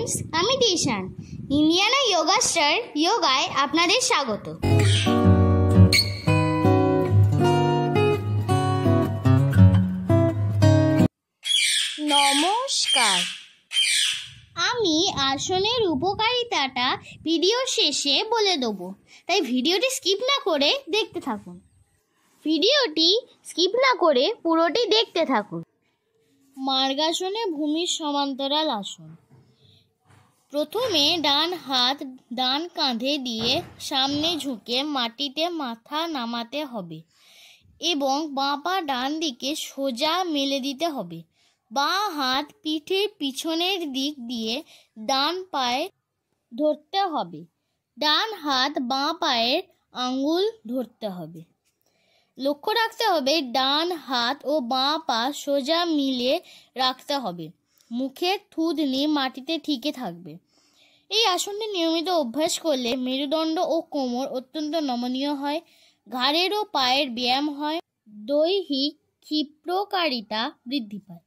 Friends, আমি Dishan. Indiana yoga star যোগায় আপনাদের স্বাগত। নমস্কার। আমি আসনের উপকারিতাটা ভিডিও শেষে বলে দেবো, তাই ভিডিওটি স্কিপ না করে দেখতে থাকুন। ভিডিওটি স্কিপ না করে পুরোটি দেখতে থাকুন। মার্গাসনে ভূমির সমান্তরাল আসন। প্রথমে ডান হাত ডান কাঁধে দিয়ে সামনে ঝুঁকে মাটিতে মাথা নামাতে হবে এবং বাঁ পা ডান দিকে সোজা মেলে দিতে হবে। বাঁ হাত পিঠের পিছনের দিক দিয়ে ডান পায়ে ধরতে হবে। ডান হাত বাঁ পায়ের আঙ্গুল ধরতে হবে। লক্ষ্য রাখতে হবে ডান হাত ও বাঁ পা সোজা মিলে রাখতে হবে। মুখের থুতনি মাটিতে ঠিকই থাকবে। এই আসনটি নিয়মিত অভ্যাস করলে মেরুদণ্ড ও কোমর অত্যন্ত নমনীয় হয়, ঘাড়ের ও পায়ের ব্যায়াম হয়, দৈহিক ক্ষিপ্রকারিতা বৃদ্ধি পায়।